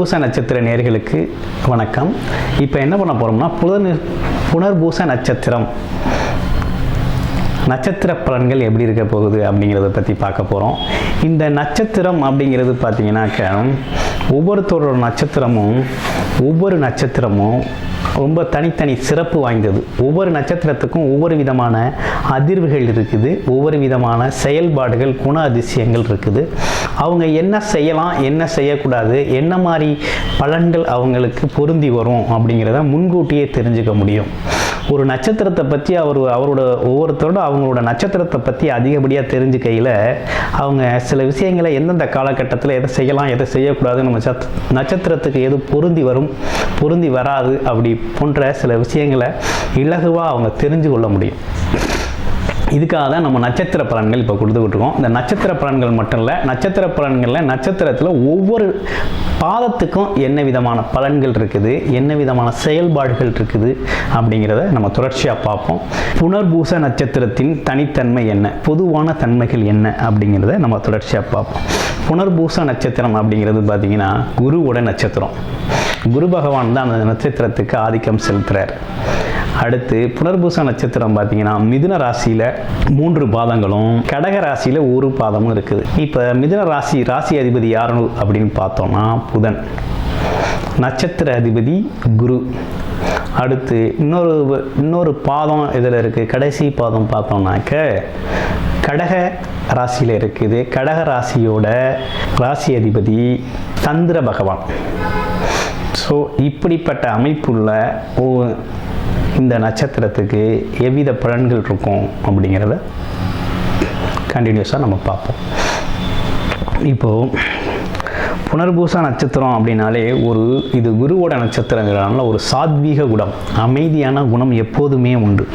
புனர்பூச நட்சத்திர நேயர்களுக்கு வணக்கம். இப்போ என்ன பண்ண போகிறோம்னா புனர்பூச நட்சத்திர பலன்கள் எப்படி இருக்க போகுது அப்படிங்கிறத பற்றி பார்க்க போகிறோம். இந்த நட்சத்திரம் அப்படிங்கிறது பார்த்தீங்கன்னாக்க ஒவ்வொரு நட்சத்திரமும் ரொம்ப தனித்தனி சிறப்பு வாய்ந்தது. ஒவ்வொரு நட்சத்திரத்துக்கும் ஒவ்வொரு விதமான அதிர்வுகள் இருக்குது, ஒவ்வொரு விதமான செயல்பாடுகள், குண அதிசயங்கள் இருக்குது. அவங்க என்ன செய்யலாம், என்ன செய்யக்கூடாது, என்ன மாதிரி பலன்கள் அவங்களுக்கு பொருந்தி வரும் அப்படிங்கிறத முன்கூட்டியே தெரிஞ்சுக்க முடியும். ஒரு நட்சத்திரத்தை பற்றி ஒவ்வொருத்தரோட அவங்களோட நட்சத்திரத்தை பற்றி அதிகப்படியாக தெரிஞ்சுக்கையில் அவங்க சில விஷயங்களை எந்தெந்த காலகட்டத்தில் எதை செய்யலாம், எதை செய்யக்கூடாது, நம்ம நட்சத்திரத்துக்கு எது பொருந்தி வரும், பொருந்தி வராது அப்படி போன்ற சில விஷயங்களை இலகுவாக அவங்க தெரிஞ்சு கொள்ள முடியும். இதுக்காக தான் நம்ம நட்சத்திர பலன்கள் இப்போ கொடுத்துக்கிட்டு இருக்கோம். இந்த நட்சத்திர பலன்கள் மட்டும் இல்லை, நட்சத்திர பலன்களில் நட்சத்திரத்தில் ஒவ்வொரு பாதத்துக்கும் என்ன விதமான பலன்கள் இருக்குது, என்ன விதமான செயல்பாடுகள் இருக்குது அப்படிங்கிறத நம்ம தொடர்ச்சியாக பார்ப்போம். புனர்பூச நட்சத்திரத்தின் தனித்தன்மை என்ன, பொதுவான தன்மைகள் என்ன அப்படிங்கிறத நம்ம தொடர்ச்சியாக பார்ப்போம். புனர்பூச நட்சத்திரம் அப்படிங்கிறது பார்த்திங்கன்னா குருவோட நட்சத்திரம். குரு பகவான் தான் அந்த நட்சத்திரத்துக்கு ஆதிக்கம் செலுத்துகிறார். அடுத்து புனர்பூச நட்சத்திரம் பார்த்தீங்கன்னா மிதுன ராசியில் 3 பாதங்களும் கடக ராசியில் 1 பாதமும் இருக்குது. இப்போ மிதுன ராசி அதிபதி யாரு அப்படின்னு பார்த்தோம்னா புதன், நட்சத்திர அதிபதி குரு. அடுத்து இன்னொரு பாதம் இதில் இருக்குது, கடைசி பாதம் பார்த்தோம்னாக்க கடக ராசியில் இருக்குது. கடக ராசியோட ராசி அதிபதி சந்திர பகவான். ஸோ இப்படிப்பட்ட அமைப்புள்ள இந்த நட்சத்திரத்துக்கு எவ்வித பலன்கள் இருக்கும் அப்படிங்கிறத கண்டினியூஸாக நம்ம பார்ப்போம். இப்போது புனர்பூச நட்சத்திரம் அப்படின்னாலே இது குருவோட நட்சத்திரங்கிறதுனால ஒரு சாத்வீக குணம், அமைதியான குணம் எப்போதுமே உண்டு.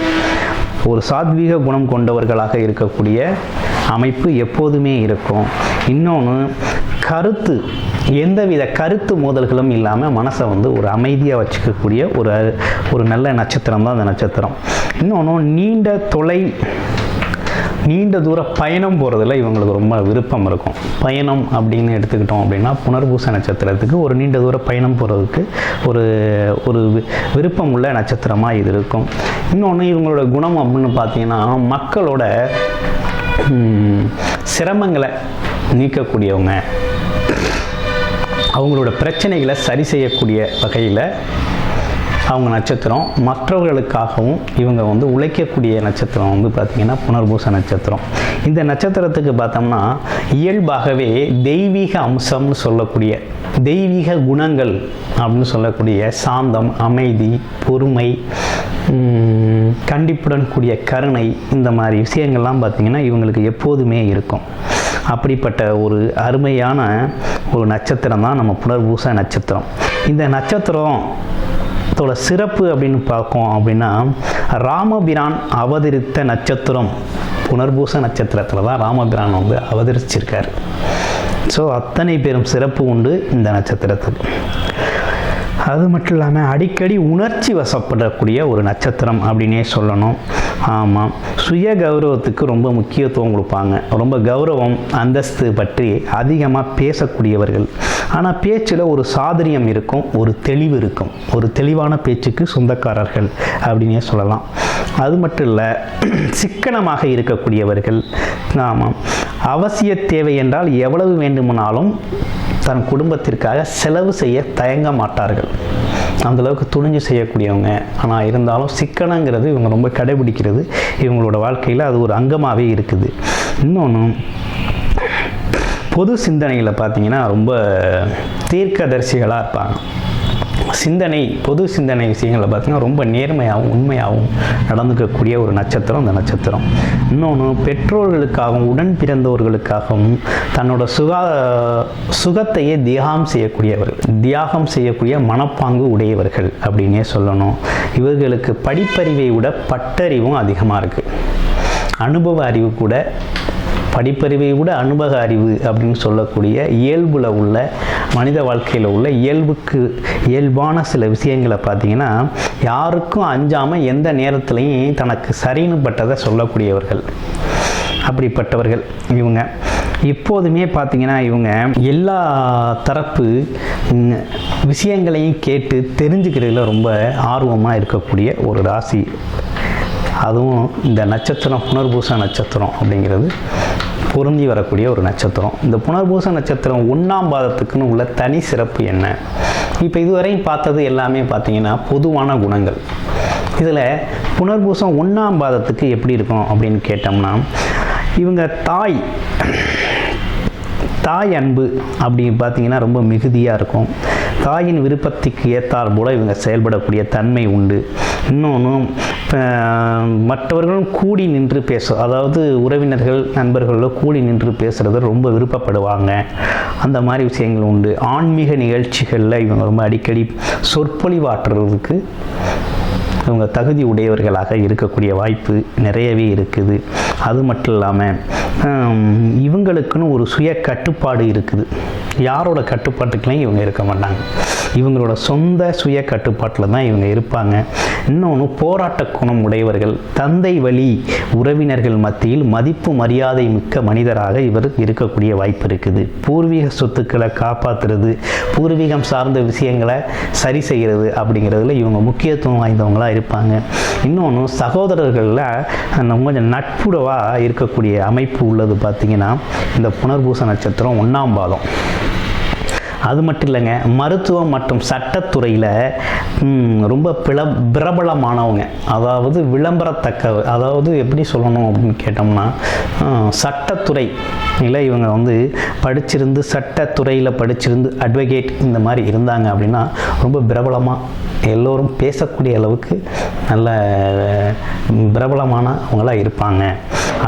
ஒரு சாத்வீக குணம் கொண்டவர்களாக இருக்கக்கூடிய அமைப்பு எப்போதுமே இருக்கும். இன்னொன்று எந்தவித கருத்து மோதல்களும் இல்லாமல் மனசை ஒரு அமைதியாக வச்சுக்கக்கூடிய ஒரு நல்ல நட்சத்திரம் தான் அந்த நட்சத்திரம். இன்னொன்று நீண்ட தூர பயணம் போகிறதுல இவங்களுக்கு ரொம்ப விருப்பம் இருக்கும். பயணம் அப்படின்னு எடுத்துக்கிட்டோம் அப்படின்னா புனர்பூச நட்சத்திரத்துக்கு ஒரு நீண்ட தூர பயணம் போகிறதுக்கு ஒரு விருப்பம் உள்ள நட்சத்திரமாக இது இருக்கும். இன்னொன்று இவங்களோட குணம் அப்படின்னு பார்த்தீங்கன்னா மக்களோட சிரமங்களை நீக்கக்கூடியவங்க, அவங்களோட பிரச்சனைகளை சரி செய்யக்கூடிய வகையில் அவங்க நட்சத்திரம். மற்றவர்களுக்காகவும் இவங்க உழைக்கக்கூடிய நட்சத்திரம் பார்த்திங்கன்னா புனர்பூச நட்சத்திரம். இந்த நட்சத்திரத்துக்கு பார்த்தோம்னா இயல்பாகவே தெய்வீக அம்சம்னு சொல்லக்கூடிய தெய்வீக குணங்கள் அப்படின்னு சொல்லக்கூடிய சாந்தம், அமைதி, பொறுமை, கண்டிப்புடன் கூடிய கருணை, இந்த மாதிரி விஷயங்கள்லாம் பார்த்திங்கன்னா இவங்களுக்கு எப்போதுமே இருக்கும். அப்படிப்பட்ட ஒரு அருமையான ஒரு நட்சத்திரம் தான் நம்ம புனர்பூச நட்சத்திரம். இந்த நட்சத்திரத்தோட சிறப்பு அப்படின்னு பார்க்கோம் அப்படின்னா ராமபிரான் அவதரித்த நட்சத்திரம் புனர்பூச நட்சத்திரத்தில் தான் ராமபிரான் அவதரிச்சிருக்கார். ஸோ அத்தனை பெரும் சிறப்பு உண்டு இந்த நட்சத்திரத்துக்கு. அது மட்டும் இல்லாமல் அடிக்கடி உணர்ச்சி வசப்படக்கூடிய ஒரு நட்சத்திரம் அப்படின்னே சொல்லணும். ஆமாம், சுய கௌரவத்துக்கு ரொம்ப முக்கியத்துவம் கொடுப்பாங்க. ரொம்ப கௌரவம், அந்தஸ்து பற்றி அதிகமாக பேசக்கூடியவர்கள். ஆனால் பேச்சில் ஒரு சாதுரியம் இருக்கும், ஒரு தெளிவு இருக்கும். ஒரு தெளிவான பேச்சுக்கு சொந்தக்காரர்கள் அப்படின்னே சொல்லலாம். அது மட்டும் இல்லை, சிக்கனமாக இருக்கக்கூடியவர்கள். ஆமாம், அவசிய தேவை என்றால் எவ்வளவு வேண்டுமானாலும் தன் குடும்பத்திற்காக செலவு செய்ய தயங்க மாட்டார்கள். அந்தளவுக்கு துணிஞ்சு செய்யக்கூடியவங்க. ஆனால் இருந்தாலும் சிக்கனங்கிறது இவங்க ரொம்ப கடைபிடிக்கிறது. இவங்களோட வாழ்க்கையில் அது ஒரு அங்கமாகவே இருக்குது. இன்னொன்று, பொது சிந்தனையில் பார்த்தீங்கன்னா ரொம்ப தீர்க்கதரிசிகளாக இருப்பாங்க. பொது சிந்தனை விஷயங்களை பார்த்தீங்கன்னா ரொம்ப நேர்மையாகவும் உண்மையாகவும் நடந்துக்கக்கூடிய ஒரு நட்சத்திரம் இந்த நட்சத்திரம். இன்னொன்று, பெற்றோர்களுக்காகவும் உடன் பிறந்தவர்களுக்காகவும் தன்னோட சுகத்தையே தியாகம் செய்யக்கூடிய மனப்பாங்கு உடையவர்கள் அப்படின்னே சொல்லணும். இவர்களுக்கு படிப்பறிவை விட பட்டறிவும் அதிகமாக இருக்குது. அனுபவ அறிவு கூட படிப்பறிவை விட அனுபவ அறிவு அப்படின்னு சொல்லக்கூடிய இயல்புல உள்ள மனித வாழ்க்கையில் உள்ள இயல்பான சில விஷயங்களை பார்த்தீங்கன்னா யாருக்கும் அஞ்சாமல் எந்த நேரத்துலையும் தனக்கு சரின்னு பட்டதை சொல்லக்கூடியவர்கள். அப்படிப்பட்டவர்கள் இவங்க. எப்போதுமே பார்த்திங்கன்னா இவங்க எல்லா தரப்பு விஷயங்களையும் கேட்டு தெரிஞ்சுக்கிறதுல ரொம்ப ஆர்வமாக இருக்கக்கூடிய ஒரு ராசி. அதுவும் இந்த நட்சத்திரம் புனர்பூச நட்சத்திரம் அப்படிங்கிறது பொருந்தி வரக்கூடிய ஒரு நட்சத்திரம். இந்த புனர்பூச நட்சத்திரம் 1ஆம் பாதத்துக்குன்னு உள்ள தனி சிறப்பு என்ன? இப்போ இதுவரையும் பார்த்தது எல்லாமே பார்த்திங்கன்னா பொதுவான குணங்கள். இதில் புனர்பூசம் 1ஆம் பாதத்துக்கு எப்படி இருக்கும் அப்படின்னு கேட்டோம்னா, இவங்க தாய் அன்பு அப்படின்னு பார்த்தீங்கன்னா ரொம்ப மிகுதியாக இருக்கும். தாயின் விருப்பத்துக்கு ஏற்றார் போல் இவங்க செயல்படக்கூடிய தன்மை உண்டு. இன்னொன்று, மற்றவர்களும் கூடி நின்று அதாவது உறவினர்கள் நண்பர்களோ கூடி நின்று பேசுகிறது ரொம்ப விருப்பப்படுவாங்க. அந்த மாதிரி விஷயங்கள் உண்டு. ஆன்மீக நிகழ்ச்சிகளில் இவங்க ரொம்ப அடிக்கடி சொற்பொழிவாற்றுறதுக்கு இவங்க தகுதி உடையவர்களாக இருக்கக்கூடிய வாய்ப்பு நிறையவே இருக்குது. அது மட்டும் இல்லாமல் இவங்களுக்குன்னு ஒரு சுய கட்டுப்பாடு இருக்குது. யாரோட கட்டுப்பாட்டுக்கெல்லாம் இவங்க இருக்க மாட்டாங்க. இவங்களோட சொந்த சுய கட்டுப்பாட்டில் தான் இவங்க இருப்பாங்க. இன்னொன்று, போராட்ட குணம் உடையவர்கள். தந்தை வழி உறவினர்கள் மத்தியில் மதிப்பு மரியாதை மிக்க மனிதராக இவர் இருக்கக்கூடிய வாய்ப்பு இருக்குது. பூர்வீக சொத்துக்களை காப்பாற்றுறது, பூர்வீகம் சார்ந்த விஷயங்களை சரி செய்கிறது அப்படிங்கிறதுல இவங்க முக்கியத்துவம் வாய்ந்தவங்களாக இருப்பாங்க. இன்னொன்று, சகோதரர்களில் கொஞ்சம் நட்புறவாக இருக்கக்கூடிய அமைப்பு உள்ளது. பார்த்திங்கன்னா இந்த புனர்பூச நட்சத்திரம் 1ஆம் பாதம். அது மட்டும் இல்லைங்க, மருத்துவம் மற்றும் சட்டத்துறையில் ரொம்ப பிரபலமானவங்க. அதாவது விளம்பரத்தக்க, அதாவது எப்படி சொல்லணும் அப்படின்னு கேட்டோம்னா, சட்டத்துறை இல்லை இவங்க படிச்சிருந்து சட்டத்துறையில் படிச்சிருந்து அட்வொகேட் இந்த மாதிரி இருந்தாங்க அப்படின்னா ரொம்ப பிரபலமாக எல்லோரும் பேசக்கூடிய அளவுக்கு நல்ல பிரபலமானவங்களாக இருப்பாங்க.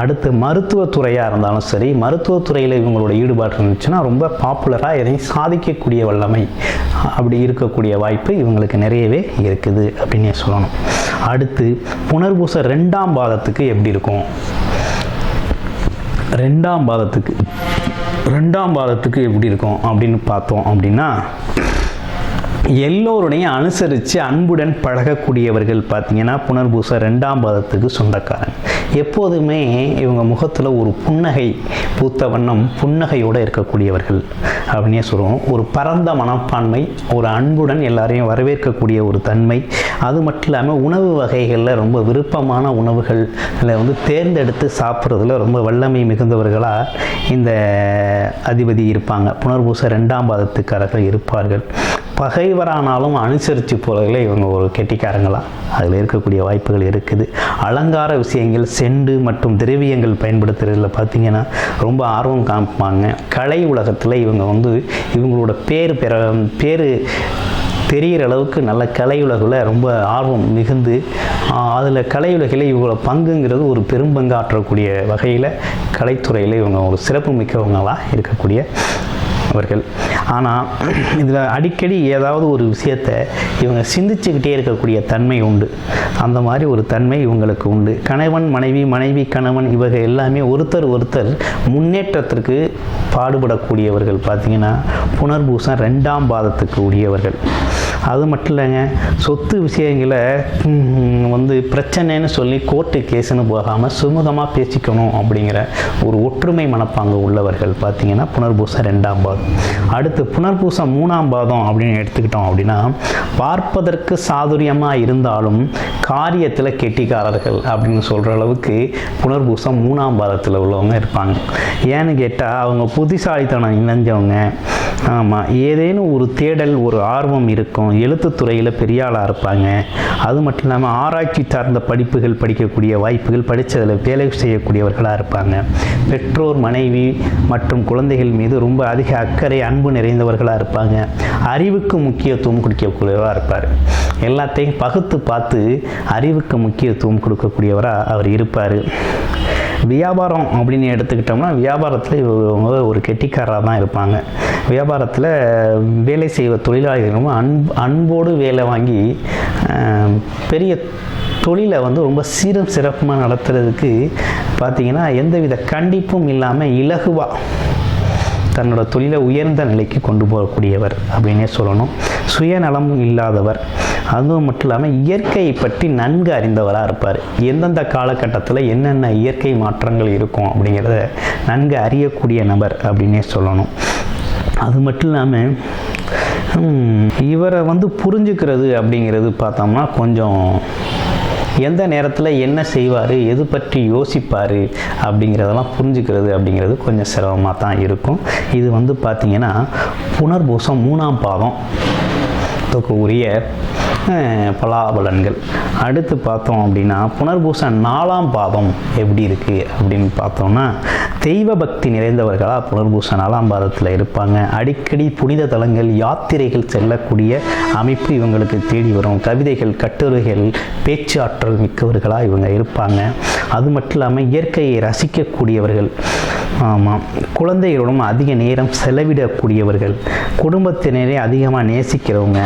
அடுத்து, மருத்துவத்துறையாக இருந்தாலும் சரி, மருத்துவத்துறையில் இவங்களோட ஈடுபாடு இருந்துச்சுன்னா ரொம்ப பாப்புலராக எதையும் சாதிக்கக்கூடிய வல்லமை அப்படி இருக்கக்கூடிய வாய்ப்பு இவங்களுக்கு நிறையவே இருக்குது அப்படின்னே சொல்லணும். அடுத்து, புனர்பூச 2ஆம் பாதத்துக்கு எப்படி இருக்கும்? 2ஆம் பாதத்துக்கு எப்படி இருக்கும் அப்படின்னு பார்த்தோம் அப்படின்னா, எல்லோருடையும் அனுசரித்து அன்புடன் பழகக்கூடியவர்கள். பார்த்திங்கன்னா புனர்பூச 2ஆம் பாதத்துக்கு சொந்தக்காரன். எப்போதுமே இவங்க முகத்தில் ஒரு புன்னகை பூத்த வண்ணம் புன்னகையோடு இருக்கக்கூடியவர்கள் அப்படின்னே சொல்லுவோம். ஒரு பரந்த மனப்பான்மை, ஒரு அன்புடன் எல்லாரையும் வரவேற்கக்கூடிய ஒரு தன்மை. அது மட்டும் இல்லாமல் உணவு வகைகளில் ரொம்ப விருப்பமான உணவுகளில் தேர்ந்தெடுத்து சாப்பிட்றதுல ரொம்ப வல்லமை மிகுந்தவர்களாக இந்த அதிபதி இருப்பாங்க. புனர்பூச 2ஆம் பாதத்துக்காரர்கள் இருப்பார்கள். பகைவரானாலும் அனுசரித்து போகிறதுல இவங்க ஒரு கெட்டிக்காரங்களாக அதில் இருக்கக்கூடிய வாய்ப்புகள் இருக்குது. அலங்கார விஷயங்கள், செண்டு மற்றும் திரவியங்கள் பயன்படுத்துறதுல பார்த்திங்கன்னா ரொம்ப ஆர்வம் காமிப்பாங்க. கலை உலகத்தில் இவங்க இவங்களோட பேர் தெரிகிற அளவுக்கு நல்ல கலையுலகில் ரொம்ப ஆர்வம் மிகுந்து அதில் கலையுலகில் இவங்களோட பங்குங்கிறது ஒரு பெரும்பங்காற்றக்கூடிய வகையில் கலைத்துறையில் இவங்க ஒரு சிறப்பு மிக்கவங்களாக இருக்கக்கூடிய அவர்கள். ஆனால் இதில் அடிக்கடி ஏதாவது ஒரு விஷயத்தை இவங்க சிந்திச்சுக்கிட்டே இருக்கக்கூடிய தன்மை உண்டு. அந்த மாதிரி ஒரு தன்மை இவங்களுக்கு உண்டு. கணவன் மனைவி, மனைவி கணவன், இவங்க எல்லாமே ஒருத்தர் முன்னேற்றத்திற்கு பாடுபடக்கூடியவர்கள். பார்த்திங்கன்னா புனர்பூசம் 2ஆம் பாதத்துக்கு உரியவர்கள். அது மட்டும் இல்லைங்க, சொத்து விஷயங்களை பிரச்சனைன்னு சொல்லி கோர்ட்டு கேஸுன்னு போகாமல் சுமூகமாக பேசிக்கணும் அப்படிங்கிற ஒரு ஒற்றுமை மனப்பாங்கு உள்ளவர்கள். பார்த்திங்கன்னா புனர்பூசம் 2ஆம் பாதம். அடுத்து புனர்பூசம் 3ஆம் பாதம் அப்படின்னு எடுத்துக்கிட்டோம் அப்படின்னா, பார்ப்பதற்கு சாதுரியமாக இருந்தாலும் காரியத்தில் கெட்டிக்காரர்கள் அப்படின்னு சொல்கிற அளவுக்கு புனர்பூசம் 3ஆம் பாதத்தில் உள்ளவங்க இருப்பாங்க. ஏன்னு கேட்டால் அவங்க புத்திசாலித்தனம் இணைஞ்சவங்க. ஆமாம், ஏதேனும் ஒரு தேடல், ஒரு ஆர்வம் இருக்கும். எழுத்துத்துறையில் பெரிய ஆளாக இருப்பாங்க. அது மட்டும் இல்லாமல் ஆராய்ச்சி சார்ந்த படிப்புகள் படிக்கக்கூடிய வாய்ப்புகள், படித்ததில் வேலை செய்யக்கூடியவர்களாக இருப்பாங்க. பெற்றோர், மனைவி மற்றும் குழந்தைகள் மீது ரொம்ப அதிக அக்கறை, அன்பு நிறைந்தவர்களாக இருப்பாங்க. அறிவுக்கு முக்கியத்துவம் கொடுக்கக்கூடியவராக இருப்பார். எல்லாத்தையும் பகுத்து பார்த்து அறிவுக்கு முக்கியத்துவம் கொடுக்கக்கூடியவராக அவர் இருப்பார். வியாபாரம் அப்படின்னு எடுத்துக்கிட்டோம்னா, வியாபாரத்தில் இவங்க ஒரு கெட்டிக்காரராக தான் இருப்பாங்க. வியாபாரத்தில் வேலை செய்வ தொழிலாளிகளும் அன்போடு வேலை வாங்கி பெரிய தொழிலை ரொம்ப சீரும் சிறப்புமாக நடத்துறதுக்கு பார்த்திங்கன்னா எந்தவித கண்டிப்பும் இல்லாமல் இலகுவாக தன்னோட தொழிலை உயர்ந்த நிலைக்கு கொண்டு போகக்கூடியவர் அப்படின்னே சொல்லணும். சுயநலம் இல்லாதவர், அதுவும் மட்டும் இல்லாமல் இயற்கையை பற்றி நன்கு அறிந்தவராக இருப்பார். எந்தெந்த காலகட்டத்தில் என்னென்ன இயற்கை மாற்றங்கள் இருக்கும் அப்படிங்கிறத நன்கு அறியக்கூடிய நபர் அப்படின்னே சொல்லணும். அது மட்டும் இல்லாமல் இவரை புரிஞ்சுக்கிறது அப்படிங்கிறது பார்த்தோம்னா கொஞ்சம் எந்த நேரத்தில் என்ன செய்வார், எது பற்றி யோசிப்பார் அப்படிங்கிறதெல்லாம் புரிஞ்சுக்கிறது அப்படிங்கிறது கொஞ்சம் சிரமமாக தான் இருக்கும். இது பார்த்திங்கன்னா புனர்பூசம் 3ஆம் பாதம் உரிய பலாபலன்கள். அடுத்து பார்த்தோம் அப்படின்னா புனர்பூசம் 4ஆம் பாதம் எப்படி இருக்குது அப்படின்னு பார்த்தோம்னா தெய்வ பக்தி நிறைந்தவர்களாக புனர்பூசம் 4ஆம் பாதத்தில் இருப்பாங்க. அடிக்கடி புனித தலங்கள் யாத்திரைகள் செல்லக்கூடிய அமைப்பு இவங்களுக்கு தேடி வரும். கவிதைகள், கட்டுரைகள், பேச்சாற்றல் மிக்கவர்களாக இவங்க இருப்பாங்க. அது மட்டும் இல்லாமல் இயற்கையை ரசிக்கக்கூடியவர்கள். ஆமாம், குழந்தைகளுடன் அதிக நேரம் செலவிடக்கூடியவர்கள், குடும்பத்தினரே அதிகமாக நேசிக்கிறவங்க.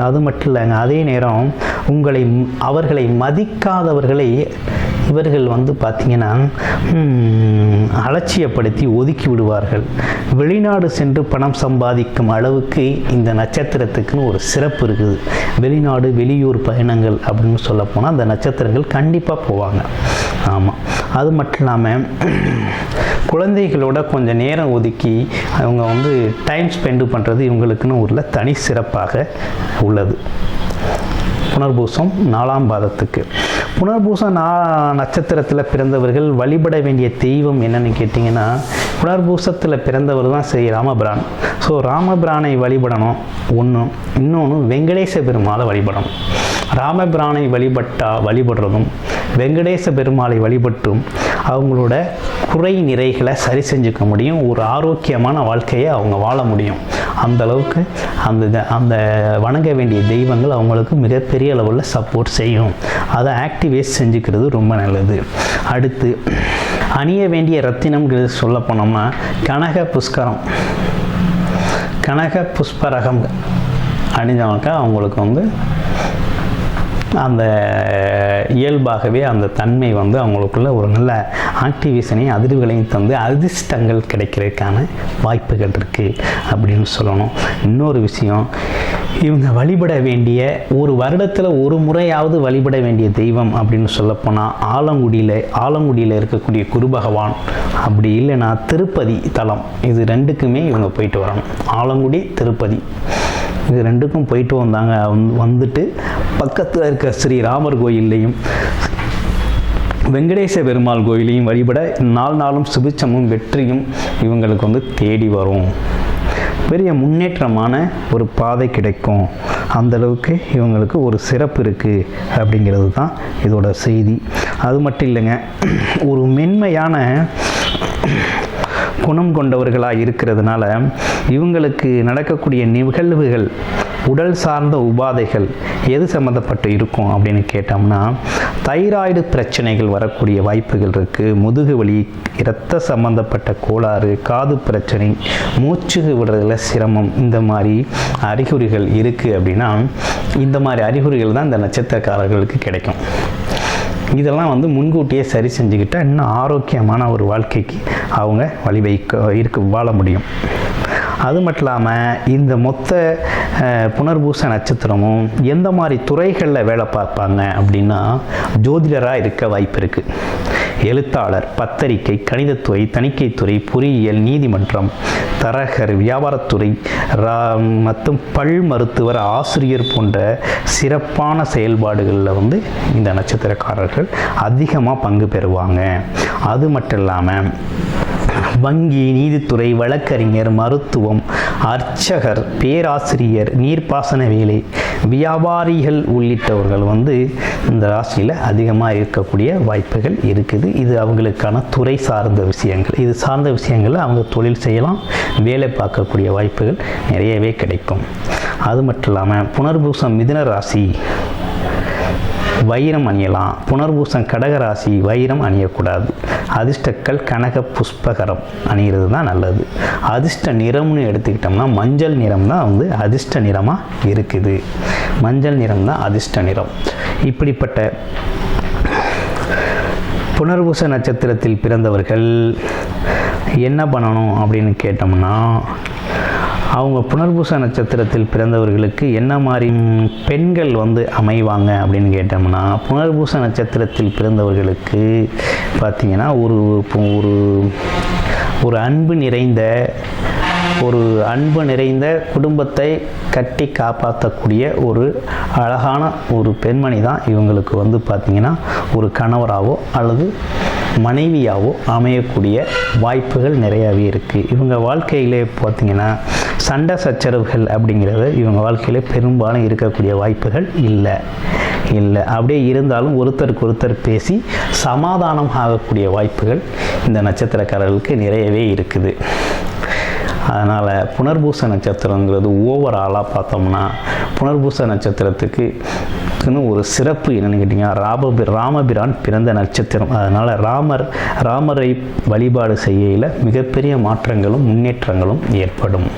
அது மட்டும் இல்லைங்க, அதே நேரம் அவர்களை மதிக்காதவர்களை இவர்கள் பார்த்திங்கன்னா அலட்சியப்படுத்தி ஒதுக்கி விடுவார்கள். வெளிநாடு சென்று பணம் சம்பாதிக்கும் அளவுக்கு இந்த நட்சத்திரத்துக்குன்னு ஒரு சிறப்பு இருக்குது. வெளிநாடு, வெளியூர் பயணங்கள் அப்படின்னு சொல்ல போனால் அந்த நட்சத்திரங்கள் கண்டிப்பாக போவாங்க. ஆமாம், அது மட்டும் இல்லாமல் குழந்தைகளோட கொஞ்சம் நேரம் ஒதுக்கி அவங்க டைம் ஸ்பெண்டு பண்ணுறது இவங்களுக்குன்னு ஒரு தனி சிறப்பாக உள்ளது. புனர்பூசம் 4ஆம் பாதத்துக்கு புனர்பூசம் நட்சத்திரத்தில் பிறந்தவர்கள் வழிபட வேண்டிய தெய்வம் என்னன்னு கேட்டிங்கன்னா, புனர்பூசத்தில் பிறந்தவர் தான் ஸ்ரீ ராமபிரான். ஸோ ராமபிரானை வழிபடணும் ஒன்று. இன்னொன்று வெங்கடேச பெருமாளை வழிபடணும். ராமபிரானை வழிபடுறதும் வெங்கடேச பெருமாளை வழிபட்டும் அவங்களோட குறை நிறைகளை சரி செஞ்சுக்க முடியும். ஒரு ஆரோக்கியமான வாழ்க்கையை அவங்க வாழ முடியும். அந்த அளவுக்கு அந்த வணங்க வேண்டிய தெய்வங்கள் அவங்களுக்கு மிகப்பெரிய அளவில் சப்போர்ட் செய்யும். அதை ஆக்டிவேட் செஞ்சுக்கிறது ரொம்ப நல்லது. அடுத்து அணிய வேண்டிய ரத்தினம்ங்கிறது சொல்ல போனோம்னா கனக புஷ்பரகம் அணிஞ்சவங்க அவங்களுக்கு அந்த இயல்பாகவே அந்த தன்மை அவங்களுக்குள்ள ஒரு நல்ல ஆக்டிவேஷனையும் அதிர்வுகளையும் தந்து அதிர்ஷ்டங்கள் கிடைக்கிறதுக்கான வாய்ப்புகள் இருக்குது அப்படின்னு சொல்லணும். இன்னொரு விஷயம், இவங்க வழிபட வேண்டிய ஒரு வருடத்தில் ஒரு முறையாவது வழிபட வேண்டிய தெய்வம் அப்படின்னு சொல்லப்போனால் ஆலங்குடியில் இருக்கக்கூடிய குரு பகவான், அப்படி இல்லைன்னா திருப்பதி தலம். இது ரெண்டுக்குமே இவங்க போயிட்டு வரணும். ஆலங்குடி, திருப்பதி இது ரெண்டுக்கும் போயிட்டு வந்துட்டு பக்கத்தில் இருக்க ஸ்ரீராமர் கோயில்லையும் வெங்கடேச பெருமாள் கோயிலையும் வழிபட நாளும் சுபிட்சமும் வெற்றியும் இவங்களுக்கு தேடி வரும். பெரிய முன்னேற்றமான ஒரு பாதை கிடைக்கும். அந்தளவுக்கு இவங்களுக்கு ஒரு சிறப்பு இருக்குது அப்படிங்கிறது தான் இதோட செய்தி. அது மட்டும் இல்லைங்க, ஒரு மென்மையான குணம் கொண்டவர்களாக இருக்கிறதுனால இவங்களுக்கு நடக்கக்கூடிய நிகழ்வுகள், உடல் சார்ந்த உபாதைகள் எது சம்மந்தப்பட்டு இருக்கும் அப்படின்னு கேட்டோம்னா, தைராய்டு பிரச்சனைகள் வரக்கூடிய வாய்ப்புகள் இருக்குது. முதுகு வலி, இரத்த சம்பந்தப்பட்ட கோளாறு, காது பிரச்சனை, மூச்சு விடுறதுல சிரமம், இந்த மாதிரி அறிகுறிகள் இருக்குது அப்படின்னா இந்த மாதிரி அறிகுறிகள் தான் இந்த நட்சத்திரக்காரர்களுக்கு கிடைக்கும். இதெல்லாம் முன்கூட்டியே சரி செஞ்சுக்கிட்டால் இன்னும் ஆரோக்கியமான ஒரு வாழ்க்கைக்கு அவங்க வாழ முடியும். அது மட்டும் இல்லாமல் இந்த மொத்த புனர்பூச நட்சத்திரமும் எந்த மாதிரி துறைகளில் வேலை பார்ப்பாங்க அப்படின்னா, ஜோதிடராக இருக்க வாய்ப்பு இருக்குது. எழுத்தாளர், பத்திரிகை, கணிதத்துறை, தணிக்கைத்துறை, பொறியியல், நீதிமன்றம், தரகர், வியாபாரத்துறை மற்றும் பல் மருத்துவர், ஆசிரியர் போன்ற சிறப்பான செயல்பாடுகளில் இந்த நட்சத்திரக்காரர்கள் அதிகமாக பங்கு பெறுவாங்க. அது மட்டும் இல்லாமல் வங்கி, நீதித்துறை, வழக்கறிஞர், மருத்துவம், அர்ச்சகர், பேராசிரியர், நீர்ப்பாசன வேலை, வியாபாரிகள் உள்ளிட்டவர்கள் இந்த ராசியில் அதிகமாக இருக்கக்கூடிய வாய்ப்புகள் இருக்குது. இது அவங்களுக்கான துறை சார்ந்த விஷயங்கள். இது சார்ந்த விஷயங்களில் அவங்க தொழில் செய்யலாம், வேலை பார்க்கக்கூடிய வாய்ப்புகள் நிறையவே கிடைக்கும். அது மட்டும் இல்லாமல் புனர்பூசம் மிதுன ராசி வைரம் அணியலாம். புனர்பூசம் கடகராசி வைரம் அணியக்கூடாது. அதிர்ஷ்டக்கல் கனக புஷ்பகரம் அணிகிறது தான் நல்லது. அதிர்ஷ்ட நிறம்னு எடுத்துக்கிட்டோம்னா மஞ்சள் நிறம் தான் அதிர்ஷ்ட நிறமாக இருக்குது. மஞ்சள் நிறம் தான் அதிர்ஷ்ட நிறம். இப்படிப்பட்ட புனர்பூச நட்சத்திரத்தில் பிறந்தவர்கள் என்ன பண்ணணும் அப்படின்னு கேட்டோம்னா, அவங்க புனர்பூச நட்சத்திரத்தில் பிறந்தவர்களுக்கு என்ன மாதிரி பெண்கள் அமைவாங்க அப்படின்னு கேட்டோம்னா, புனர்பூச நட்சத்திரத்தில் பிறந்தவர்களுக்கு பார்த்திங்கன்னா ஒரு அன்பு நிறைந்த குடும்பத்தை கட்டி காப்பாற்றக்கூடிய ஒரு அழகான ஒரு பெண்மணி தான் இவங்களுக்கு பார்த்திங்கன்னா ஒரு கணவராகவோ அல்லது மனைவியாகவோ அமையக்கூடிய வாய்ப்புகள் நிறையாவே இருக்குது. இவங்க வாழ்க்கையிலே பார்த்திங்கன்னா சண்டை சச்சரவுகள் அப்படிங்கிறது இவங்க வாழ்க்கையிலே பெரும்பாலும் இருக்கக்கூடிய வாய்ப்புகள் இல்லை. அப்படியே இருந்தாலும் ஒருத்தருக்கு ஒருத்தர் பேசி சமாதானம் ஆகக்கூடிய வாய்ப்புகள் இந்த நட்சத்திரக்காரர்களுக்கு நிறையவே இருக்குது. அதனால் புனர்பூச நட்சத்திரங்கிறது ஓவராலாக பார்த்தோம்னா, புனர்பூச நட்சத்திரத்துக்கு ஒரு சிறப்பு என்னென்னு கேட்டிங்கன்னா, ராமபிரான் பிறந்த நட்சத்திரம். அதனால் ராமரை வழிபாடு செய்யல மிகப்பெரிய மாற்றங்களும் முன்னேற்றங்களும் ஏற்படும்.